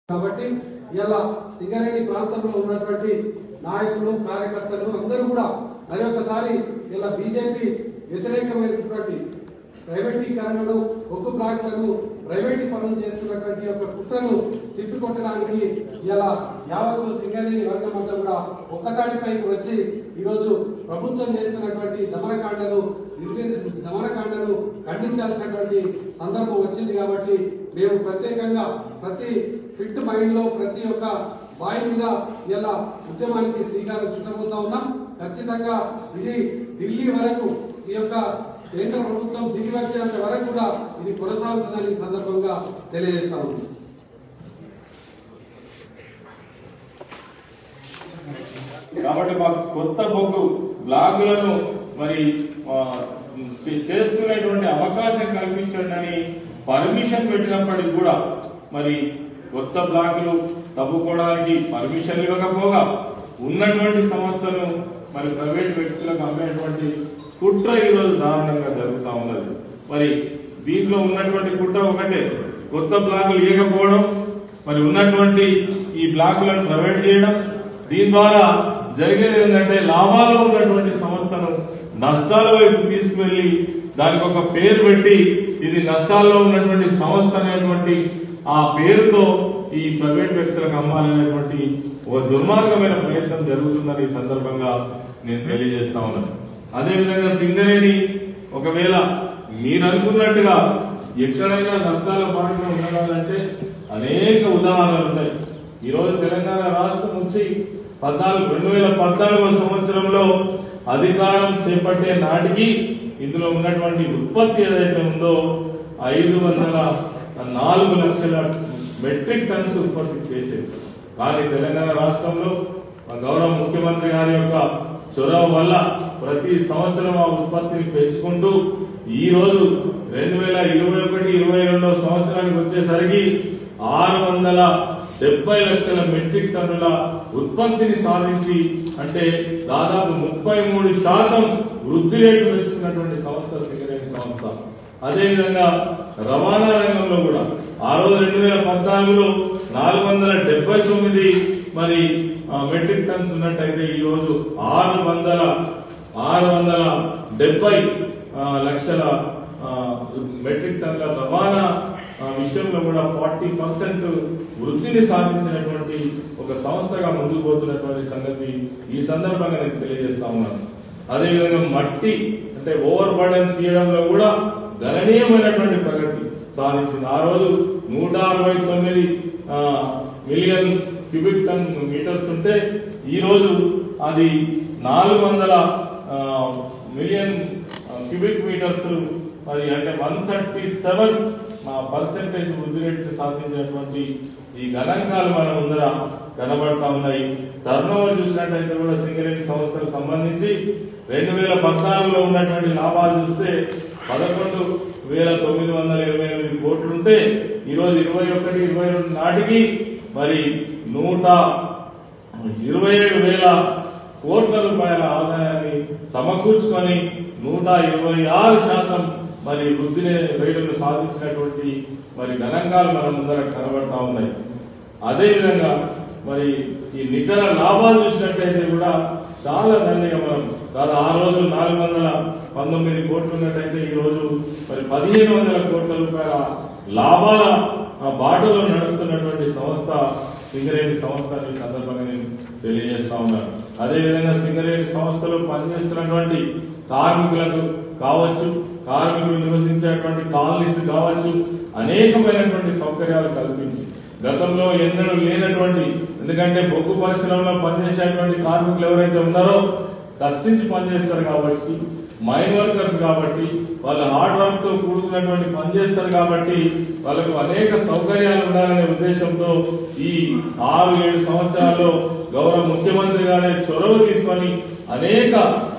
కాబట్టి ఇలా సింగరేణి ప్రాంతంలో ఉన్నటువంటి నాయకులు కార్యకర్తలు అందరూ కూడా మరి ఒకసారి ఇలా బీజేపీ వ్యతిరేకమైనటువంటి ప్రైవేటీకరణను ఒక్కు బ్లాక్లను ప్రైవేటీకరణ చేస్తున్నటువంటి ఒక కుట్రను తిప్పికొట్టడానికి ఇలా యావత్తు సింగరేణి వర్గం అంతా కూడా ఒక్కతాటిపైకి వచ్చి ఈరోజు ప్రభుత్వం చేస్తున్నటువంటి దమనకాండను ఖండించాల్సినటువంటి సందర్భం వచ్చింది కాబట్టి మేము ప్రత్యేకంగా ప్రతి ఫిట్ మైండ్ లో ప్రతి ఒక్క బాయ్ మీద ఇలా ఉద్యమానికి శ్రీకారం చుట్టబోతా ఉన్నాం. ఖచ్చితంగా ఇది ఢిల్లీ వరకు ఈ యొక్క కేంద్ర ప్రభుత్వం దిగి వచ్చేంత వరకు కూడా ఇది కొనసాగుతుందని ఈ సందర్భంగా తెలియజేస్తా ఉంది. కాబట్టి మాకు కొత్త బొగ్గు బ్లాగులను మరి చేసుకునేటువంటి అవకాశం కల్పించండి అని పర్మిషన్ పెట్టినప్పటికీ కూడా మరి కొత్త బ్లాకులు తవ్వుకోవడానికి పర్మిషన్ ఇవ్వకపోగా ఉన్నటువంటి సంస్థను మరి ప్రైవేట్ వ్యక్తులకు అమ్మేటువంటి కుట్ర ఈరోజు దారుణంగా జరుగుతూ ఉన్నది. మరి దీంట్లో ఉన్నటువంటి కుట్ర ఒకటే, కొత్త బ్లాకులు ఇవ్వకపోవడం, మరి ఉన్నటువంటి ఈ బ్లాకులను ప్రైవేట్ చేయడం. దీని ద్వారా జరిగేది ఏంటంటే లాభాల్లో ఉన్నటువంటి సంస్థను నష్టాల వైపు తీసుకువెళ్లి దానికి ఒక పేరు పెట్టి ఇది నష్టాల్లో ఉన్నటువంటి సంస్థ అనేటువంటి ఆ పేరుతో ఈ ప్రైవేట్ వ్యక్తులకు అమ్మాలనేటువంటి ఒక దుర్మార్గమైన ప్రయత్నం జరుగుతుందని ఈ సందర్భంగా నేను తెలియజేస్తా ఉన్నాను. అదేవిధంగా సింగరేణి ఒకవేళ మీరు అనుకున్నట్టుగా ఎక్కడైనా నష్టాల బాటలో ఉండగాలంటే అనేక ఉదాహరణలు ఉన్నాయి. ఈరోజు తెలంగాణ రాష్ట్రం నుంచి 2014 సంవత్సరంలో అధికారం చేపట్టే నాటికి ఇందులో ఉన్నటువంటి ఉత్పత్తి ఏదైతే ఉందో 504 లక్షల మెట్రిక్ టన్స్ ఉత్పత్తి చేసేది. కానీ తెలంగాణ రాష్ట్రంలో గౌరవ ముఖ్యమంత్రి గారి యొక్క చొరవ వల్ల ప్రతి సంవత్సరం ఆ ఉత్పత్తిని పెంచుకుంటూ ఈ రోజు 2021-22 సంవత్సరానికి వచ్చేసరికి 670 లక్షల మెట్రిక్ టన్నుల ఉత్పత్తిని సాధించి అంటే దాదాపు 33% వృద్ధి రేటు పెంచుకున్నటువంటి సంస్థ సింగరేణి సంస్థ. అదేవిధంగా రవాణా రంగంలో కూడా ఆ రోజు 2014లో 479 మరి మెట్రిక్ టన్స్ ఉన్నట్టయితే ఈ రోజు 670 లక్షల మెట్రిక్ టన్ల రవాణా విషయంలో కూడా 40% వృద్ధిని సాధించినటువంటి ఒక సంస్థగా ముందుకు పోతున్నటువంటి సంగతి ఈ సందర్భంగా నేను తెలియజేస్తా ఉన్నాను. అదేవిధంగా మట్టి అంటే ఓవర్ బర్డెన్ తీయడంలో కూడా గణనీయమైనటువంటి ప్రగతి సాధించింది. ఆ రోజు 169 మిలియన్ క్యూబిక్ టన్ మీటర్స్ ఉంటే ఈ రోజు అది 400 మిలియన్ క్యూబిక్ మీటర్స్ మరి అంటే 137% వృద్ధి రేటు సాధించినటువంటి ఈ గణాంకాలు మన ముందర కనబడతా ఉన్నాయి. టర్నోవర్ చూసినట్టయితే కూడా సింగరేణి సంస్థలకు సంబంధించి 2014లో ఉన్నటువంటి లాభాలు చూస్తే 11,928 కోట్లు ఉంటే ఈరోజు 21-22 నాటికి మరి 127,000 కోట్ల రూపాయల ఆదాయాన్ని సమకూర్చుకొని 126% మరి వృద్ధి రేటును సాధించినటువంటి మరి గణాంకాలు మన ముందర కనబడతా ఉన్నాయి. అదేవిధంగా మరి ఈ నికర లాభాలు చూసినట్టయితే కూడా చాలా దండిగా మనం కాదు ఆ రోజు 419 కోట్లు ఉన్నట్టయితే ఈ రోజు మరి 1,500 కోట్ల రూపాయల లాభాల బాటలో నడుస్తున్నటువంటి సంస్థ సింగరేణి సంస్థ ఈ సందర్భంగా నేను తెలియజేస్తా ఉన్నాను. అదేవిధంగా సింగరేణి సంస్థలో పనిచేస్తున్నటువంటి కార్మికులకు కావచ్చు, కార్మికులు నివసించేటువంటి కాలనీస్ కావచ్చు, అనేకమైనటువంటి సౌకర్యాలు కల్పించి గతంలో ఎన్నడూ లేనటువంటి, ఎందుకంటే బొగ్గు పరిశ్రమలో పనిచేసేటువంటి కార్మికులు ఎవరైతే ఉన్నారో కష్టించి పనిచేస్తారు కాబట్టి, మైన్ వర్కర్స్ కాబట్టి, వాళ్ళు హార్డ్ వర్క్ తో కూడుకున్నటువంటి పనిచేస్తారు కాబట్టి వాళ్ళకు అనేక సౌకర్యాలు ఉండాలనే ఉద్దేశంతో ఈ 6-7 సంవత్సరాల్లో గౌరవ ముఖ్యమంత్రి గారి చొరవ తీసుకొని అనేక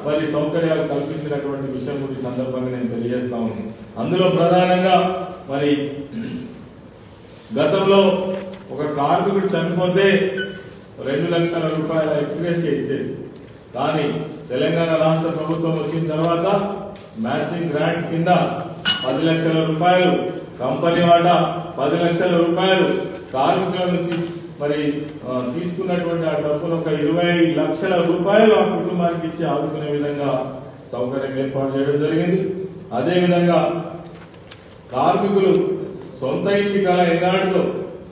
మరి సౌకర్యాలు కల్పించినటువంటి విషయం గురించి సందర్భంగా నేను తెలియజేస్తా ఉన్నాను. అందులో ప్రధానంగా మరి గతంలో ఒక కార్మికుడు చనిపోతే 2 లక్షల రూపాయల ఎక్స్గ్రేషియా ఇచ్చేది. కానీ తెలంగాణ రాష్ట్ర ప్రభుత్వం వచ్చిన తర్వాత మ్యాచింగ్ గ్రాంట్ కింద 10 లక్షల రూపాయలు, కంపెనీ వాటా 10 లక్షల రూపాయలు, కార్మికుల నుంచి మరి తీసుకున్నటువంటి ఆ డబ్బును ఒక 20 లక్షల రూపాయలు ఆ కుటుంబానికి ఇచ్చి ఆదుకునే విధంగా సౌకర్యం ఏర్పాటు చేయడం జరిగింది. అదేవిధంగా కార్మికులు సొంత ఇంటి కళ ఎన్నాడులో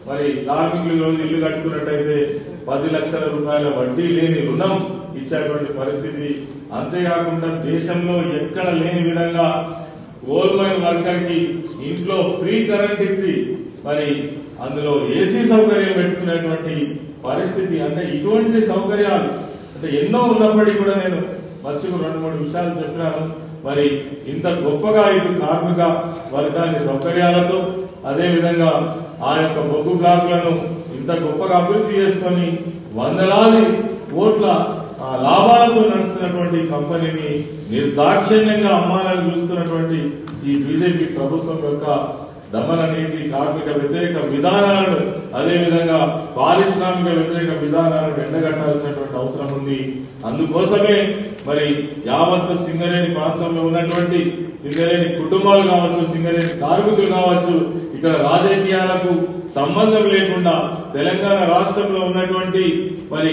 మరి కార్మికులు ఇల్లు కట్టుకున్నట్టయితే 10 లక్షల రూపాయల వడ్డీ లేని రుణం ఇచ్చేటువంటి పరిస్థితి. అంతేకాకుండా దేశంలో ఎక్కడ లేని విధంగా గోల్మైన్ వర్కర్ కి ఇంట్లో ఫ్రీ కరెంట్ ఇచ్చి మరి అందులో ఏసీ సౌకర్యం పెట్టుకునేటువంటి పరిస్థితి. అంటే ఇటువంటి సౌకర్యాలు అంటే ఎన్నో ఉన్నప్పటికీ కూడా నేను మర్చిపోయి 2-3 విషయాలు చెప్పినాను. మరి ఇంత గొప్పగా ఇటు కార్మిక వర్గాన్ని సౌకర్యాలతో అదేవిధంగా ఆ యొక్క బొగ్గు బ్లాకులను ఇంత గొప్పగా అభివృద్ధి చేసుకొని వందలాది కోట్ల లాభాలతో నడుస్తున్నటువంటి కంపెనీని నిర్దాక్షిణ్యంగా అమ్మాలని చూస్తున్నటువంటి ఈ బీజేపీ ప్రభుత్వం యొక్క దమన నీతి, కార్మిక వ్యతిరేక విధానాలను అదేవిధంగా పారిశ్రామిక వ్యతిరేక విధానాలను ఎండగట్టాల్సినటువంటి అవసరం ఉంది. అందుకోసమే మరి యావత్ సింగరేణి ప్రాంతంలో ఉన్నటువంటి సింగరేణి కుటుంబాలు కావచ్చు, సింగరేణి కార్మికులు కావచ్చు, ఇక్కడ రాజకీయాలకు సంబంధం లేకుండా తెలంగాణ రాష్ట్రంలో ఉన్నటువంటి మరి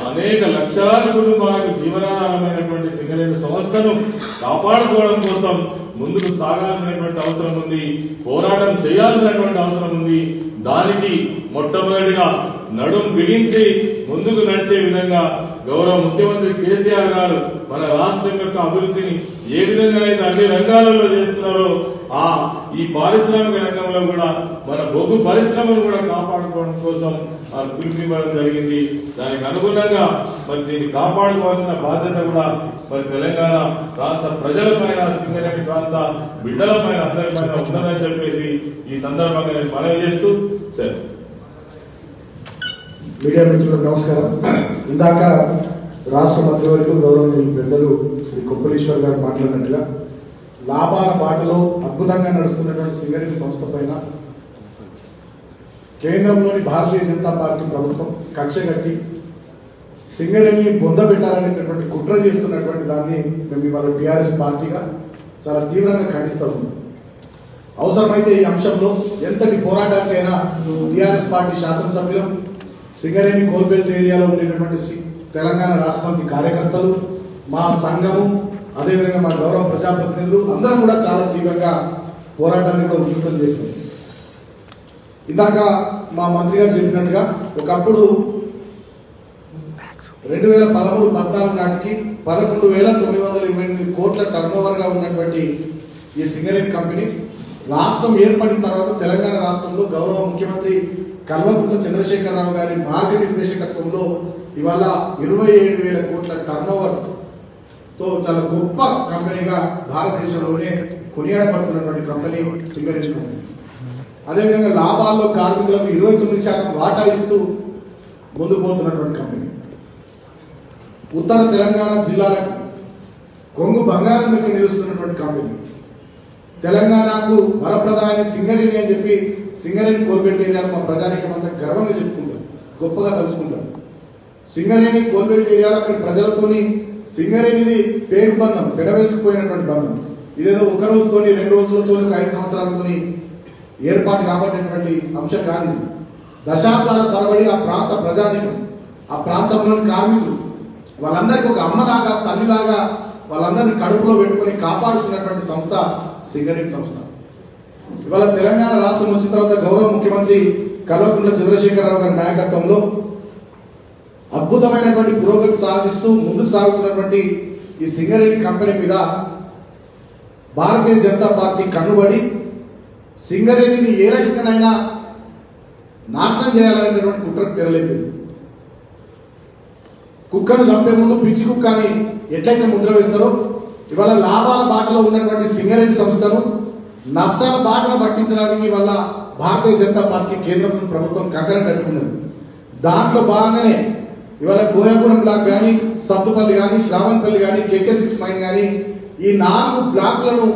అనేక లక్షలాది కుటుంబాలకు జీవనాధారమైనటువంటి సింగరేణి సంస్థను కాపాడుకోవడం కోసం ముందుకు సాగాల్సినటువంటి అవసరం ఉంది, పోరాటం చేయాల్సినటువంటి అవసరం ఉంది. దానికి మొట్టమొదటిగా నడుం బిగించి ముందుకు నడిచే విధంగా గౌరవ ముఖ్యమంత్రి కేసీఆర్ గారు మన రాష్ట్రం యొక్క అభివృద్ధిని ఏ విధంగానైతే అన్ని రంగాలలో చేస్తున్నారో ఈ పారిశ్రామిక రంగంలో కూడా మన బొగ్గు పరిశ్రమను కూడా కాపాడుకోవడం కోసం పిలుపునివ్వడం జరిగింది. దానికి అనుగుణంగా మరి దీన్ని కాపాడుకోవాల్సిన బాధ్యత కూడా మరి తెలంగాణ రాష్ట్ర ప్రజలపైన, సింగరేణి ప్రాంత బిడ్డలపైన, అందరిపైన ఉన్నదని చెప్పేసి ఈ సందర్భంగా నేను మనవి చేస్తూ సరే. మీడియా మిత్రులకు నమస్కారం. ఇందాక రాష్ట్ర మంత్రివర్యులు గౌరవనీయులు పెద్దలు శ్రీ కొప్పలేశ్వర్ గారు మాట్లాడినట్టుగా లాభాల బాటలో అద్భుతంగా నడుస్తున్నటువంటి సింగరేణి సంస్థ పైన కేంద్రంలోని భారతీయ జనతా పార్టీ ప్రభుత్వం కక్ష కట్టి సింగరేణిని పొందబెట్టాలనేటటువంటి కుట్ర చేస్తున్నటువంటి దాన్ని మేము ఇవాళ టీఆర్ఎస్ పార్టీగా చాలా తీవ్రంగా ఖండిస్తూ ఉన్నాం. అవసరమైతే ఈ అంశంలో ఎంతటి పోరాటానికైనా టీఆర్ఎస్ పార్టీ శాసనసభ్యులు, సింగరేణి కోల్బెల్ట్ ఏరియాలో ఉండేటటువంటి తెలంగాణ రాష్ట్రానికి కార్యకర్తలు, మా సంఘము, అదేవిధంగా మా గౌరవ ప్రజాప్రతినిధులు అందరం కూడా చాలా తీవ్రంగా పోరాటాన్ని కూడా ఉధృతం చేస్తుంది. ఇందాక మా మంత్రి గారు చెప్పినట్టుగా ఒకప్పుడు 2013-14 నాటికి 11,928 కోట్ల టర్నోవర్గా ఉన్నటువంటి ఈ సింగరేణి కంపెనీ రాష్ట్రం ఏర్పడిన తర్వాత తెలంగాణ రాష్ట్రంలో గౌరవ ముఖ్యమంత్రి కల్వకుంట్ల చంద్రశేఖరరావు గారి మార్గనిర్దేశకత్వంలో ఇవాళ 27,000 కోట్ల టర్నోవర్తో చాలా గొప్ప కంపెనీగా భారతదేశంలోనే కొనియాడబడుతున్నటువంటి కంపెనీ సింగరేణి కంపెనీ. అదేవిధంగా లాభాల్లో కార్మికులకు 29% వాటా ఇస్తూ ముందుకు పోతున్నటువంటి కంపెనీ. ఉత్తర తెలంగాణ జిల్లాలకు కొంగు బంగారం లెక్క నిలుస్తున్నటువంటి కంపెనీ. తెలంగాణకు వరప్రధాని సింగరేణి అని చెప్పి సింగరేణి కోల్బెల్ట్ ఏరియాలో మా ప్రజానికం అంతా గర్వంగా చెప్పుకుంటారు, గొప్పగా తలుచుకుంటారు. సింగరేణి కోల్బెల్ట్ ఏరియాలో అక్కడ ప్రజలతోని సింగరేణిది పేరు బంధం, పెనవేసుకుపోయినటువంటి బంధం. ఇదేదో ఒక రోజుతోని 2 రోజులతో 5 సంవత్సరాలతోని ఏర్పాటు కాబట్టినటువంటి అంశం కాదు. దశాబ్దాల తరబడి ఆ ప్రాంత ప్రజానికం, ఆ ప్రాంతంలోని కార్మికులు వాళ్ళందరికీ ఒక అమ్మలాగా, తల్లిలాగా వాళ్ళందరినీ కడుపులో పెట్టుకొని కాపాడుతున్నటువంటి సంస్థ సింగరేణి సంస్థ. ఇవాళ తెలంగాణ రాష్ట్రం వచ్చిన తర్వాత గౌరవ ముఖ్యమంత్రి కల్వకుంట్ల చంద్రశేఖరరావు గారి నాయకత్వంలో అద్భుతమైనటువంటి పురోగతి సాధిస్తూ ముందుకు సాగుతున్నటువంటి ఈ సింగరేణి కంపెనీ మీద భారతీయ జనతా పార్టీ కన్నుబడి సింగరేణిని ఏ రకంగానైనా నాశనం చేయాలనేటువంటి కుట్రకు తెరలేదు. కుక్కను చంపే ముందు పిచ్చి కుక్కని ఎట్లయితే ముద్ర వేస్తారో ఇవాళ లాభాల బాటలో ఉన్నటువంటి సింగరేణి సంస్థను నష్టాల బాటను పట్టించడానికి వల్ల భారతీయ జనతా పార్టీ కేంద్రం ప్రభుత్వం కంకణం కట్టుకున్నది. దాంట్లో భాగంగానే ఇవాళ గోయాగూడెం బ్లాక్ కానీ, సత్తుపల్లి కానీ, శ్రావణపల్లి కానీ, KK6 మైన్ కానీ ఈ 4 బ్లాక్లను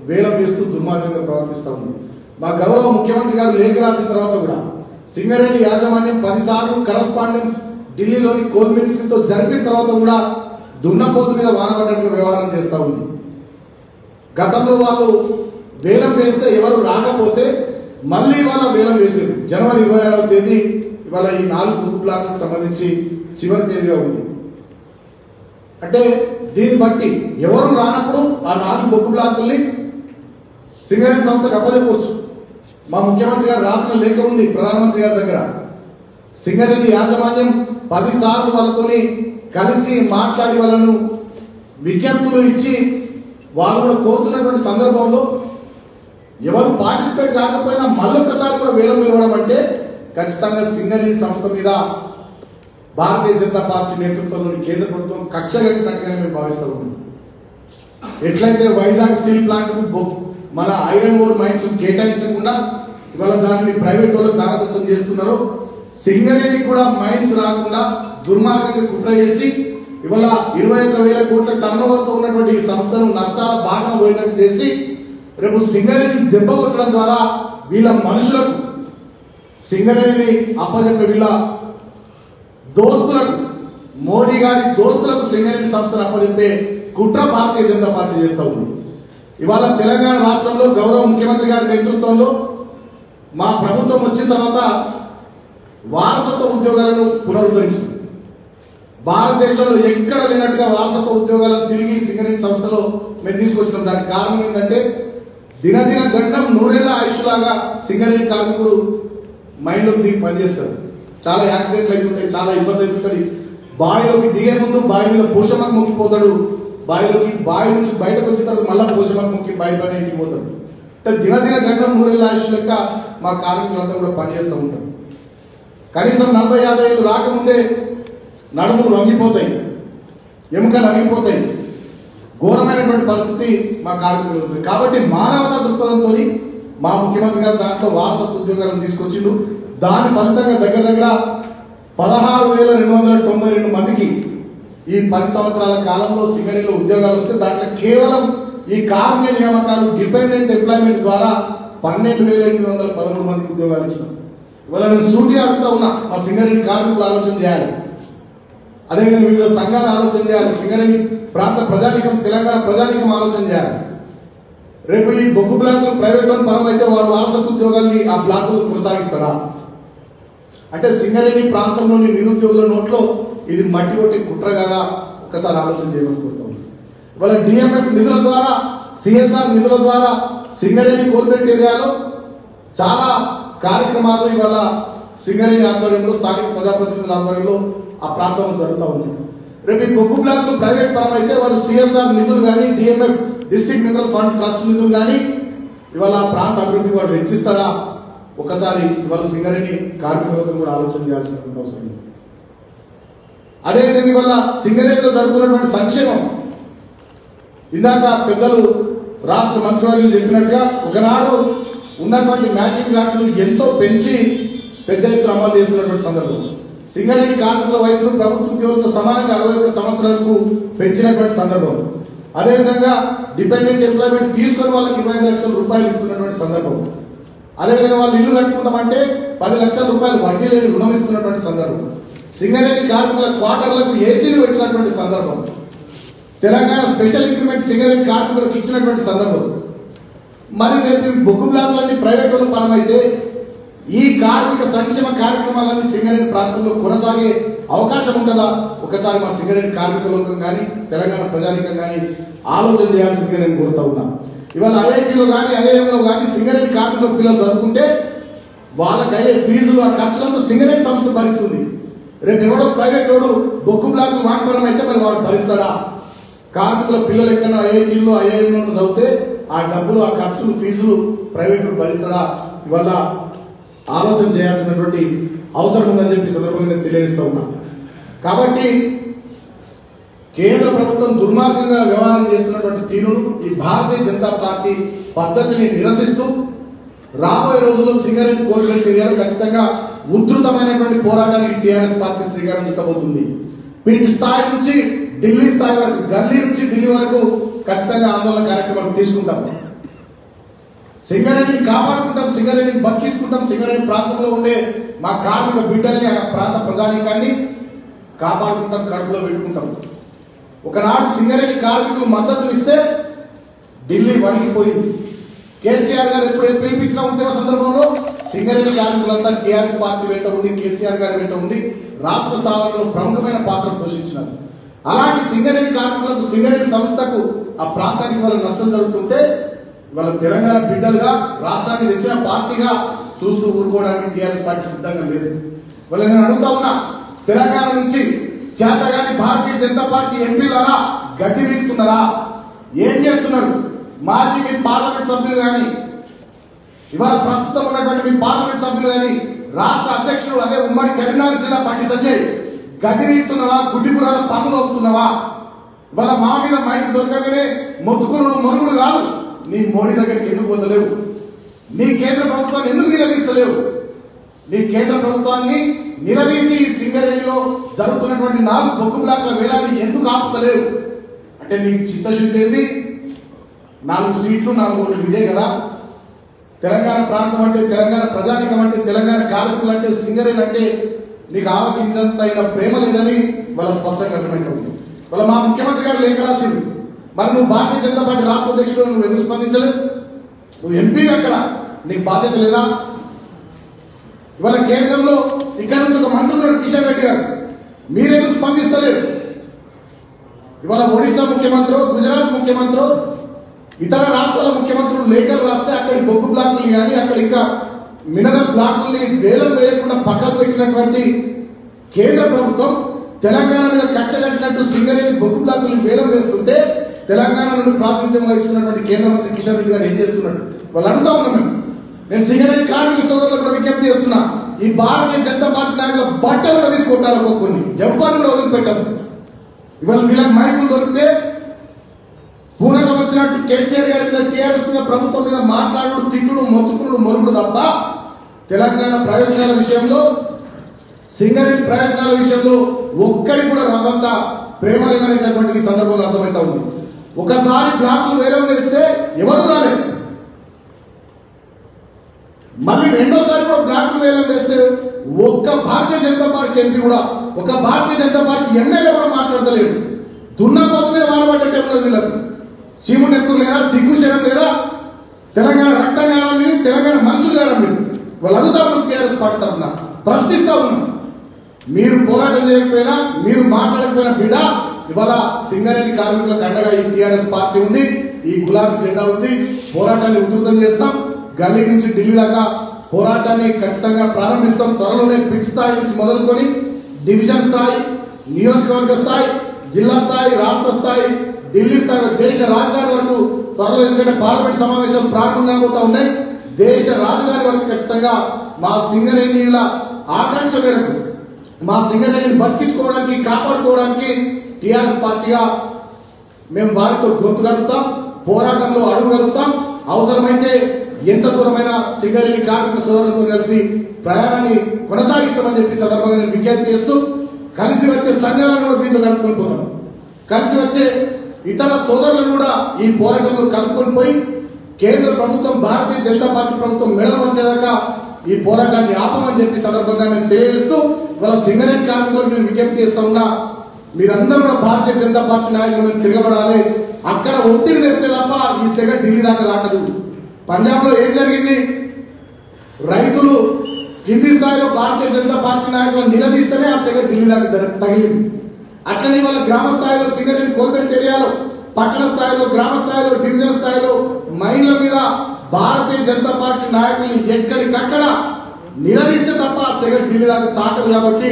వేలం చేస్తూ దుర్మార్గంగా ప్రవర్తిస్తూ ఉంది. మా గౌరవ ముఖ్యమంత్రి గారు లేఖ రాసిన తర్వాత కూడా సింగరేణి యాజమాన్యం 10 సార్లు కరస్పాండెన్స్ ఢిల్లీలోని కోల్ మినిస్ట్రీతో జరిపిన తర్వాత కూడా దున్నపోతు మీద వానపడ్డట్టుగా వ్యవహారం చేస్తూ ఉంది. గతంలో వాళ్ళు వేలం వేస్తే ఎవరు రాకపోతే మళ్ళీ ఇవాళ వేలం వేశారు. జనవరి 26వ తేదీ ఇవాళ ఈ 4 బొగ్గు బ్లాక్లకు సంబంధించి చివరి తేదీగా ఉంది. అంటే దీన్ని బట్టి ఎవరు రానప్పుడు ఆ 4 బొగ్గు బ్లాకుల్ని సింగరేణి సంస్థకు అప్పచెప్పవచ్చు. మా ముఖ్యమంత్రి గారు రాసిన లేఖ ఉంది ప్రధానమంత్రి గారి దగ్గర. సింగరేణి యాజమాన్యం 10 సార్లు వాళ్ళతోని కలిసి మాట్లాడి వాళ్ళను విజ్ఞప్తులు ఇచ్చి వాళ్ళు కూడా కోరుతున్నటువంటి సందర్భంలో ఎవరు పార్టిసిపేట్ కాకపోయినా మళ్ళొక్కసారి కూడా వేలం ఇవ్వడం అంటే ఖచ్చితంగా సింగరేణి సంస్థ మీద భారతీయ జనతా పార్టీ నేతృత్వంలోని కేంద్ర ప్రభుత్వం కక్ష కట్టినట్టుగా మేము భావిస్తూ ఉన్నాం. ఎట్లయితే వైజాగ్ స్టీల్ ప్లాంట్ మన ఐరన్ ఓర్ మైన్స్ కేటాయించకుండా ఇవాళ దానిని ప్రైవేట్ వాళ్ళకి దారదత్తం చేస్తున్నారో, సింగరేణికి కూడా మైన్స్ రాకుండా దుర్మార్గంగా కుట్ర చేసి ఇవాళ 21,000 కోట్ల టర్నోవర్తో ఉన్నటువంటి ఈ సంస్థను నష్టాల బాటన పోయేటట్టు చేసి రేపు సింగరేణిని దెబ్బ కొట్టడం ద్వారా వీళ్ళ మనుషులకు సింగరేణిని అప్పచెప్పే వీళ్ళ దోస్తులకు, మోడీ గారి దోస్తులకు సింగరేణి సంస్థను అప్పచెప్పే కుట్ర భారతీయ జనతా పార్టీ చేస్తూ ఉంది. ఇవాళ తెలంగాణ రాష్ట్రంలో గౌరవ ముఖ్యమంత్రి గారి నేతృత్వంలో మా ప్రభుత్వం వచ్చిన తర్వాత వారసత్వ ఉద్యోగాలను పునరుద్ధరించింది. భారతదేశంలో ఎక్కడ లేనట్టుగా వారసత్వ ఉద్యోగాలను తిరిగి సింగరేణి సంస్థలో మేము తీసుకొచ్చినాం. దానికి కారణం ఏంటంటే దినదిన గండం 100 ఏళ్ల ఆయుష్లాగా సింగరేణి కార్మికుడు మైండ్లోకి దిగి పనిచేస్తారు. చాలా యాక్సిడెంట్లు అవుతుంటాయి, చాలా ఇబ్బంది అవుతుంది. బావిలోకి దిగే ముందు బావి మీద పోషమకు మొక్కిపోతాడు, బావి నుంచి బయటకు వచ్చిన తర్వాత మళ్ళా పోషమకు మొక్కి బావి పైన ఇంటికి పోతాడు. అంటే దినదిన గండం 100 ఏళ్ల ఆయుష్ లెక్క మా కార్మికులంతా కూడా పనిచేస్తూ ఉంటారు. కనీసం 40-50 ఏళ్ళు రాకముందే నడుములు వంగిపోతాయి, ఎముకలు అరిగిపోతాయి. ఘోరమైనటువంటి పరిస్థితి మా కార్మికులు ఉంటుంది. కాబట్టి మానవతా దృక్పథంతో మా ముఖ్యమంత్రి గారు దాంట్లో వారసత్వ ఉద్యోగాలను తీసుకొచ్చిండు. దాని ఫలితంగా దగ్గర దగ్గర 16,292 మందికి ఈ 10 సంవత్సరాల కాలంలో సింగరేణిలో ఉద్యోగాలు వస్తే దాంట్లో కేవలం ఈ కార్మిక నియామకాలు డిపెండెంట్ ఎంప్లాయ్మెంట్ ద్వారా 12,813 మందికి ఉద్యోగాలు ఇచ్చినాం. ఇవాళ నేను సూటిగా అడుగుతా ఉన్నా, మా సింగరేణి కార్మికులు ఆలోచన చేయాలి, అదేవిధంగా వివిధ సంఘాలు ఆలోచన చేయాలి, సింగరేణి ప్రాంత ప్రజానికం, తెలంగాణ ప్రజానికం ఆలోచన చేయాలి. రేపు ఈ బొగ్గు బ్లాకులు ప్రైవేట్ వాళ్ళ పరం అయితే వాడు వారసత్వ ఉద్యోగాల్ని ఆ బ్లాకులు కొనసాగిస్తాడా? అంటే సింగరేణి ప్రాంతంలోని నిరుద్యోగుల నోట్లో ఇది మట్టి కొట్టి కుట్ర కదా, ఒక్కసారి ఆలోచన చేయమనుకుంటాం. ఇవాళ డిఎంఎఫ్ నిధుల ద్వారా, సిఎస్ఆర్ నిధుల ద్వారా సింగరేణి కోల్పేట్ ఏరియాలో చాలా కార్యక్రమాలు ఇవాళ సింగరేణి ఆధ్వర్యంలో, స్థానిక ప్రజాప్రతినిధుల ఆధ్వర్యంలో ఆ ప్రాంతంలో జరుగుతూ ఉన్నాయి. రేపు ఈ బొగ్గు బ్లాక్లు ప్రైవేట్ పరం అయితే వాళ్ళు సిఎస్ఆర్ నిధులు కానీ, DMF district mineral fund trust నిధులు కానీ ఇవాళ ప్రాంత అభివృద్ధికి వాడు వెచ్చిస్తాడా? ఒకసారి ఇవాళ సింగరేణి కార్మికులకు కూడా ఆలోచన చేయాల్సిన అవసరం ఉంది. అదేవిధంగా ఇవాళ సింగరేణిలో జరుగుతున్నటువంటి సంక్షేమం, ఇందాక పెద్దలు రాష్ట్ర మంత్రివర్యులు చెప్పినట్టుగా ఒకనాడు ఉన్నటువంటి మ్యాచింగ్ గ్రాంట్లను ఎంతో పెంచి పెద్ద ఎత్తున అమలు చేస్తున్నటువంటి సందర్భం. సింగరేణి కార్మికుల వయసును ప్రభుత్వ ఉద్యోగులతో సమానంగా 61 సంవత్సరాలకు పెంచినటువంటి సందర్భం. అదేవిధంగా డిపెండెంట్ ఎంప్లాయ్మెంట్ తీసుకొని వాళ్ళకి 25 లక్షల రూపాయలు ఇస్తున్నటువంటి సందర్భం. అదేవిధంగా వాళ్ళు ఇల్లు కట్టుకుంటామంటే 10 లక్షల రూపాయలు వడ్డీ లేని రుణం ఇస్తున్నటువంటి సందర్భం. సింగరేణి కార్మికుల క్వార్టర్లకు ఏసీలు పెట్టినటువంటి సందర్భం. తెలంగాణ స్పెషల్ ఇంక్రిమెంట్ సింగరేణి కార్మికులకు ఇచ్చినటువంటి సందర్భం. మరి రేపు బొగ్గు బ్లాకులన్నీ ప్రైవేట్ వాళ్ళ పరమైతే ఈ కార్మిక సంక్షేమ కార్యక్రమాలన్నీ సింగరేణి ప్రాంతంలో కొనసాగే అవకాశం ఉంటుందా? ఒకసారి మా సింగరేణి కార్మిక లోకం కానీ, తెలంగాణ ప్రజానికం కానీ ఆలోచన చేయాల్సిందిగా నేను కోరుతా ఉన్నా. ఇవాళ ఐఐటీలో కానీ, ఐఐఎంలో కానీ సింగరేణి కార్మికుల పిల్లలు చదువుకుంటే వాళ్ళకి అయ్యే ఫీజులు, ఆ ఖర్చులంతా సింగరేణి సంస్థ భరిస్తుంది. రేపు ఎవడో ప్రైవేట్ వాడు బొగ్గు బ్లాకులు వాటిపరం అయితే మరి వాడు భరిస్తాడా? కార్మికుల పిల్లలు ఎక్కడైనా ఐఐటీలో, ఐఐఎంలో చదివితే ఆ డబ్బులు, ఆ ఖర్చులు, ఫీజులు ప్రైవేట్ భరిస్తాడా? ఇవాళ ఆలోచన చేయాల్సినటువంటి అవసరం ఉందని చెప్పి సందర్భంగా నేను తెలియజేస్తా ఉన్నా. కాబట్టి కేంద్ర ప్రభుత్వం దుర్మార్గంగా వ్యవహారం చేస్తున్నటువంటి తీరును, ఈ భారతీయ జనతా పార్టీ పద్ధతిని నిరసిస్తూ రాబోయే రోజుల్లో సింగరేణి కోల్పేట్ ఏరియాలో ఖచ్చితంగా ఉధృతమైనటువంటి పోరాటానికి టీఆర్ఎస్ పార్టీ శ్రీకారం చుట్టబోతుంది. పీఠ స్థాయి నుంచి ఢిల్లీ స్థాయి వరకు, గల్లీ నుంచి ఢిల్లీ వరకు ఖచ్చితంగా ఆందోళన కార్యక్రమాలు తీసుకుంటాం. సింగరేణిని కాపాడుకుంటాం, సింగరేణిని బతికించుకుంటాం, సింగరేణి ప్రాంతంలో ఉండే మా కార్మిక బిడ్డల్ని, ఆ ప్రాంత ప్రజానికాన్ని కాపాడుకుంటాం, కడుపులో పెట్టుకుంటాం. ఒకనాడు సింగరేణి కార్మికులు మద్దతునిస్తే ఢిల్లీ వణికిపోయింది. కేసీఆర్ గారు ఎప్పుడైతే పిలిపించిన ఉద్యమ సందర్భంలో సింగరేణి కార్మికులంతా టీఆర్ఎస్ పార్టీ వెంట ఉండి కేసీఆర్ గారి వెంట ఉండి రాష్ట్ర సాధనలో ప్రముఖమైన పాత్ర పోషించినారు. అలాంటి సింగరేణి కార్మికులకు సింగరేణి సంస్థకు ఆ ప్రాంతానికి వాళ్ళ నష్టం జరుగుతుంటే వాళ్ళ తెలంగాణ బిడ్డలుగా రాష్ట్రాన్ని తెచ్చిన పార్టీగా చూస్తూ ఊరుకోవడానికి టీఆర్ఎస్ పార్టీ సిద్ధంగా లేదు. వాళ్ళు నేను అడుగుతా ఉన్నా, తెలంగాణ నుంచి చేతగాని భారతీయ జనతా పార్టీ ఎంపీలారా గడ్డి వీడుతున్నారా? ఏం చేస్తున్నారు? మాజీ మీ పార్లమెంట్ సభ్యులు కానీ ఇవాళ ప్రస్తుతం ఉన్నటువంటి మీ పార్లమెంట్ సభ్యులు కానీ రాష్ట్ర అధ్యక్షుడు అదే ఉమ్మడి కరీంనగర్ జిల్లా బండి సంజయ్ గడ్డి వీడుతున్నావా? గుడ్డి కూరల పనులు అవుతున్నావా? ఇవాళ మా మీద మైకి దొరకగానే మొత్తుకునుడు మరుగుడు కాదు. నీ మోడీ దగ్గరికి ఎందుకు పోతలేవు? నీ కేంద్ర ప్రభుత్వాన్ని ఎందుకు నిలదీస్తలేవు? నీ కేంద్ర ప్రభుత్వాన్ని నిలదీసి సింగరేణిలో జరుగుతున్నటువంటి 4 బొగ్గు బ్లాక్ల వేలాన్ని ఎందుకు ఆపుతలేవు? అంటే నీకు చిత్తశుద్ధి ఏంది? 4 సీట్లు 4 ఓట్లు ఇదే కదా. తెలంగాణ ప్రాంతం అంటే, తెలంగాణ ప్రజానికం అంటే, తెలంగాణ కార్మికులు అంటే, సింగరేణి అంటే నీకు ఆవకించంతైన ప్రేమ లేదని వాళ్ళ స్పష్టంగా అర్థమైంది. వాళ్ళ మా ముఖ్యమంత్రి గారు లేఖ రాసింది. మరి నువ్వు భారతీయ జనతా పార్టీ రాష్ట్ర అధ్యక్షుడు, నువ్వు ఎందుకు స్పందించలేదు? నువ్వు ఎంపీ అక్కడ, నీకు బాధ్యత లేదా? ఇవాళ కేంద్రంలో ఇక్కడ నుంచి ఒక మంత్రి ఉన్నాడు కిషన్ రెడ్డి గారు, మీరెందుకు స్పందిస్తలేరు? ఇవాళ ఒడిశా ముఖ్యమంత్రి, గుజరాత్ ముఖ్యమంత్రి, ఇతర రాష్ట్రాల ముఖ్యమంత్రులు లేఖలు రాస్తే అక్కడి బొగ్గు బ్లాకులు కానీ అక్కడ ఇంకా మినరల్ బ్లాకుల్ని వేలం వేయకుండా పక్కకు పెట్టినటువంటి కేంద్ర ప్రభుత్వం తెలంగాణ మీద కక్ష కట్టినట్టు సింగరేణి బొగ్గు బ్లాకుల్ని వేలం వేస్తుంటే తెలంగాణ నుండి ప్రాతినిధ్యం వహిస్తున్నటువంటి కేంద్ర మంత్రి కిషన్ రెడ్డి గారు ఏం చేస్తున్నాడు? వాళ్ళు అడుగుతా ఉన్నాం. నేను సింగరేణి కార్మిక సోదరులకు కూడా విజ్ఞప్తి చేస్తున్నా, ఈ భారతీయ జనతా పార్టీ నాయకుల బట్టలు కూడా తీసుకుంటారు. ఒక్కొక్కరిని ఎవరిని కూడా వదిలిపెట్టారు. ఇవాళ వీళ్ళకి మైకులు దొరికితే పూనకం వచ్చినట్టు కేసీఆర్ గారి మీద, టీఆర్ఎస్ మీద, ప్రభుత్వం మీద మాట్లాడు, తిట్టుడు, మొత్తుకుడు, మొరుగుడు తప్ప తెలంగాణ ప్రయోజనాల విషయంలో, సింగరేణి ప్రయోజనాల విషయంలో ఒక్కడి కూడా రవ్వంత ప్రేమ లేదనేటటువంటి ఈ సందర్భంలో అర్థమవుతా ఉంది. ఒకసారి బ్లాక్లు వేలం వేస్తే ఎవరు రాలేదు, మళ్ళీ రెండోసారి కూడా బ్లాక్లు వేలం వేస్తే ఒక్క భారతీయ జనతా పార్టీ ఎంపీ కూడా, ఒక భారతీయ జనతా పార్టీ ఎమ్మెల్యే కూడా మాట్లాడతలేడు. దున్నపోతునే వాళ్ళు పడ్డట్టే ఉన్నది. వీళ్ళకు సీముడు ఎక్కువ లేదా, సిగ్గు శరం లేదా? తెలంగాణ రక్తం కావాలి, తెలంగాణ మనుషులు కావాలి. వాళ్ళు అడుగుతా ఉన్నాం, టీఆర్ఎస్ పార్టీ తరఫున ప్రశ్నిస్తా ఉన్నాం. మీరు పోరాటం చేయకపోయినా, మీరు మాట్లాడకపోయినా బిడ్డ, ఇవాళ సింగరేణి కార్మికులకు అండగా ఈ టీఆర్ఎస్ పార్టీ ఉంది, ఈ గులాబీ జెండా ఉంది. పోరాటాన్ని ఉధృతం చేస్తాం. గల్లీ నుంచి ఢిల్లీ దాకా పోరాటాన్ని ఖచ్చితంగా ప్రారంభిస్తాం. త్వరలోనే పిట్ స్థాయి నుంచి మొదలుకొని డివిజన్ స్థాయి, నియోజకవర్గ స్థాయి, జిల్లా స్థాయి, రాష్ట్ర స్థాయి, ఢిల్లీ స్థాయి, దేశ రాజధాని వరకు త్వరలో, ఎందుకంటే పార్లమెంట్ సమావేశం ప్రారంభం కాబోతా ఉన్నాయి. దేశ రాజధాని వరకు ఖచ్చితంగా మా సింగరేణిల ఆకాంక్ష మేరకు, మా సింగరేణిని బతికించుకోవడానికి, కాపాడుకోవడానికి టీఆర్ఎస్ పార్టీగా మేము వారితో గొంతు కలుపుతాం, పోరాటంలో అడుగుగలుగుతాం. అవసరమైతే ఎంత దూరమైన సింగరేణి కార్మిక సోదరులతో కలిసి ప్రయాణాన్ని కొనసాగిస్తామని చెప్పి సందర్భంగా నేను విజ్ఞప్తి చేస్తూ, కలిసి వచ్చే సంఘాలను కూడా దీంట్లో కలుపుకొని పోతాం. కలిసి వచ్చే ఇతర సోదరులను కూడా ఈ పోరాటంలో కలుపుకొని పోయి కేంద్ర ప్రభుత్వం, భారతీయ జనతా పార్టీ ప్రభుత్వం మెడలు వచ్చేదాకా ఈ పోరాటాన్ని ఆపమని చెప్పి సందర్భంగా నేను తెలియజేస్తూ, వాళ్ళ సింగరేణి కార్మికులకు నేను విజ్ఞప్తి చేస్తా ఉన్నా, మీరందరూ కూడా భారతీయ జనతా పార్టీ నాయకులను తిరగబడాలి. అక్కడ ఒత్తిడి తెస్తే తప్ప ఈ సెగ ఢిల్లీ దాకా దాకదు. పంజాబ్ లో ఏం జరిగింది? రైతులు కింది స్థాయిలో భారతీయ జనతా పార్టీ నాయకులను నిలదీస్తేనే ఆ సెగ ఢిల్లీ దాకా తగిలింది. అట్లనే వాళ్ళ గ్రామ స్థాయిలో సింగరేణి కోల్బెట్ ఏరియాలో, పట్టణ స్థాయిలో, గ్రామ స్థాయిలో, డివిజన్ స్థాయిలో మైన్ల మీద భారతీయ జనతా పార్టీ నాయకుల్ని ఎక్కడికక్కడ నిలదీస్తే తప్ప ఆ సెగ ఢిల్లీ దాకా తాకదు. కాబట్టి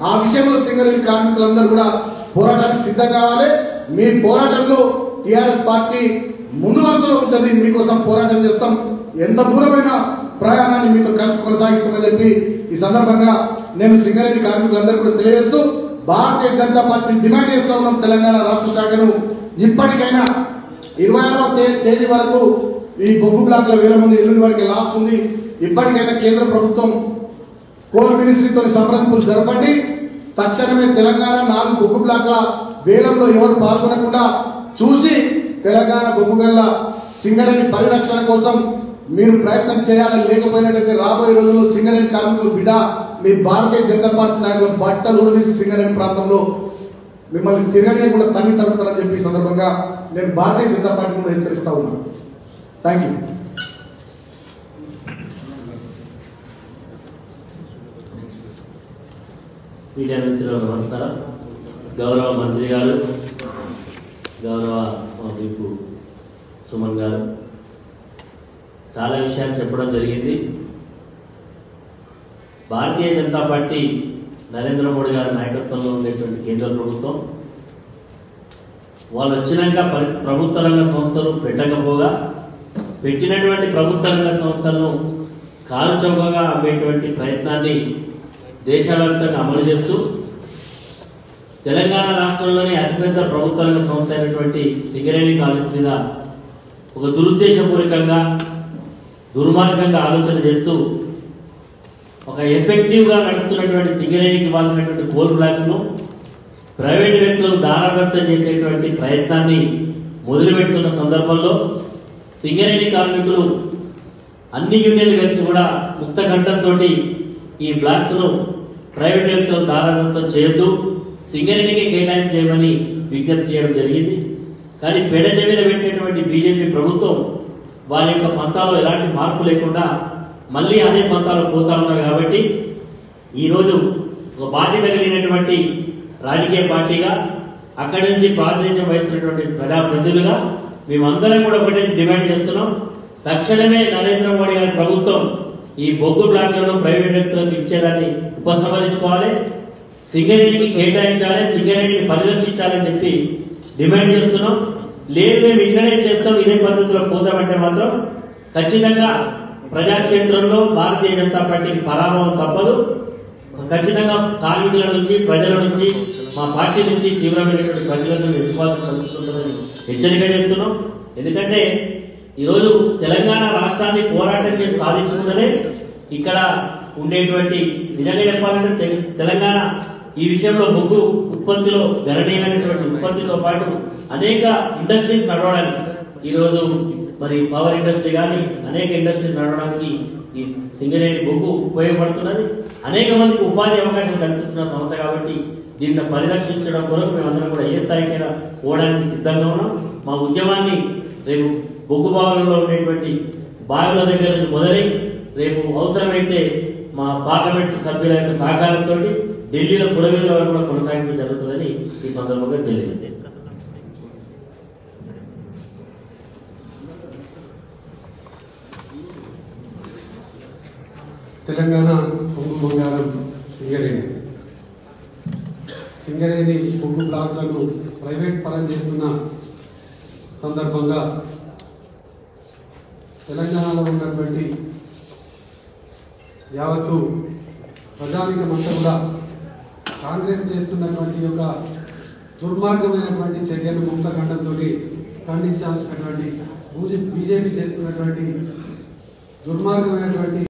ఆ విషయంలో సింగరేణి కార్మికులందరూ కూడా పోరాటానికి సిద్ధం కావాలి. మీ పోరాటంలో టీఆర్ఎస్ పార్టీ ముందు వరుసలో ఉంటుంది. మీకోసం పోరాటం చేస్తాం. ఎంత దూరమైన ప్రయాణాన్ని మీతో కలిసి కొనసాగిస్తామని చెప్పి ఈ సందర్భంగా నేను సింగరేణి కార్మికులందరూ కూడా తెలియజేస్తూ, భారతీయ జనతా పార్టీని డిమాండ్ చేస్తా ఉన్నాం. తెలంగాణ రాష్ట్ర శాఖను ఇప్పటికైనా 26వ తేదీ వరకు ఈ బొగ్గు బ్లాక్ల వేలం ఉంది, 8 వరకు లాస్ట్ ఉంది. ఇప్పటికైనా కేంద్ర ప్రభుత్వం కోల్ మినిస్ట్రీతో సంప్రదింపులు జరపండి. తక్షణమే తెలంగాణ 4 బొగ్గు బ్లాక్ల వేలంలో ఎవరు పాల్గొనకుండా చూసి తెలంగాణ బొగ్గు గల్ల సింగరేణి పరిరక్షణ కోసం మీరు ప్రయత్నం చేయాలని, లేకపోయినట్లయితే రాబోయే రోజుల్లో సింగరేణి కార్మికులు బిడ్డ మీ భారతీయ జనతా పార్టీ నాయకులు బట్టలు కూడా తీసి సింగరేణి ప్రాంతంలో మిమ్మల్ని తిరగనీయకుండా తన్ని తరుగుతారని చెప్పి ఈ సందర్భంగా నేను భారతీయ జనతా పార్టీ కూడా హెచ్చరిస్తా ఉన్నాను. Thank you. మీడియా మిత్రులకు నమస్కారం. గౌరవ మంత్రి గారు, గౌరవ విపు సుమన్ గారు చాలా విషయాలు చెప్పడం జరిగింది. భారతీయ జనతా పార్టీ నరేంద్ర మోడీ గారి నాయకత్వంలో ఉండేటువంటి కేంద్ర ప్రభుత్వం వాళ్ళు వచ్చినాక ప్రభుత్వ రంగ సంస్థలు పెట్టకపోగా పెట్టినటువంటి ప్రభుత్వ రంగ సంస్థలను కాలు చౌకగా అమ్మేటువంటి ప్రయత్నాన్ని దేశవ్యాప్తంగా అమలు చేస్తూ తెలంగాణ రాష్ట్రంలోని అతిపెద్ద ప్రభుత్వ రంగ సంస్థ అయినటువంటి సింగరేణి కాలేజ్ మీద ఒక దురుద్దేశపూర్వకంగా దుర్మార్గంగా ఆలోచన చేస్తూ ఒక ఎఫెక్టివ్గా నడుపుతున్నటువంటి సింగరేణికి ఇవ్వాల్సినటువంటి కోల్ బ్లాక్స్ను ప్రైవేట్ వ్యక్తులకు దారాదత్తం చేసేటువంటి ప్రయత్నాన్ని మొదలుపెడుతున్న సందర్భంలో సింగరేణి కార్మికులు అన్ని యూనియన్లు కలిసి కూడా ముక్త కంఠంతో ఈ బ్లాక్స్ను ప్రైవేట్ వ్యక్తులకు దారాదత్తం చేయొద్దు, సింగరేణికి కేటాయింపు చేయమని విజ్ఞప్తి చేయడం జరిగింది. కానీ పెడజమిన పెట్టినటువంటి బీజేపీ ప్రభుత్వం వారి యొక్క పంతాలో ఎలాంటి మార్పు లేకుండా మళ్ళీ అదే పంతాలో పోతా ఉన్నారు. కాబట్టి ఈరోజు ఒక బాధ్యత కలిగినటువంటి రాజకీయ పార్టీగా అక్కడి నుంచి ప్రాతినిధ్యం వహిస్తున్నటువంటి ప్రజాప్రతినిధులుగా మేమందరం కూడా ఒకటే డిమాండ్ చేస్తున్నాం. తక్షణమే నరేంద్ర మోడీ గారి ప్రభుత్వం ఈ బొగ్గు బ్లాక్లను ప్రైవేట్ వ్యక్తులకు ఇచ్చేదాన్ని ఉపసంహరించుకోవాలి, సింగరేణికి కేటాయించాలి, సింగరేణిని పరిరక్షించాలని చెప్పి డిమాండ్ చేస్తున్నాం. లేదు మేము ఇట్లనే చేస్తాం, ఇదే పద్ధతిలో పోతామంటే మాత్రం ఖచ్చితంగా ప్రజాక్షేత్రంలో భారతీయ జనతా పార్టీకి పరాభవం తప్పదు. ఖచ్చితంగా కార్మికుల నుంచి, ప్రజల నుంచి, మా పార్టీ నుంచి తీవ్రమైనటువంటి ప్రజలను ఎదుర్కోవాల్సి కలుగుతుందని హెచ్చరిక చేస్తున్నాం. ఎందుకంటే ఈరోజు తెలంగాణ రాష్ట్రాన్ని పోరాటం చేసి సాధించుకున్నదే ఇక్కడ ఉండేటువంటి నిజంగా చెప్పాలంటే తెలంగాణ ఈ విషయంలో బొగ్గు ఉత్పత్తిలో గణనీయమైనటువంటి ఉత్పత్తితో పాటు అనేక ఇండస్ట్రీస్ నడవడానికి ఈరోజు మరి పవర్ ఇండస్ట్రీ కానీ అనేక ఇండస్ట్రీస్ నడవడానికి ఈ సింగరేణి బొగ్గు ఉపయోగపడుతున్నది. అనేక మందికి ఉపాధి అవకాశం కల్పిస్తున్న సంస్థ కాబట్టి దీన్ని పరిరక్షించడం కొరకు మేమందరం కూడా ఏ స్థాయికైనా పోవడానికి సిద్ధంగా ఉన్నాం. మా ఉద్యమాన్ని రేపు బొగ్గు బావులలో ఉండేటువంటి బావుల దగ్గర నుంచి మొదలై రేపు అవసరమైతే మా పార్లమెంట్ సభ్యుల యొక్క సహకారంతో ఢిల్లీలో పురవీధుల వరకు కూడా కొనసాగించడం జరుగుతుందని ఈ సందర్భంగా తెలియజేశారు. తెలంగాణ బొగ్గు బంగారం సింగరేణి బొగ్గు బ్లాక్లను ప్రైవేట్ పరం చేస్తున్న సందర్భంగా తెలంగాణలో ఉన్నటువంటి యావత్తు ప్రజానికమంతా కూడా కాంగ్రెస్ చేస్తున్నటువంటి యొక్క దుర్మార్గమైనటువంటి చర్యను ముక్త ఖండంతో ఖండించాల్సినటువంటి బీజేపీ చేస్తున్నటువంటి దుర్మార్గమైనటువంటి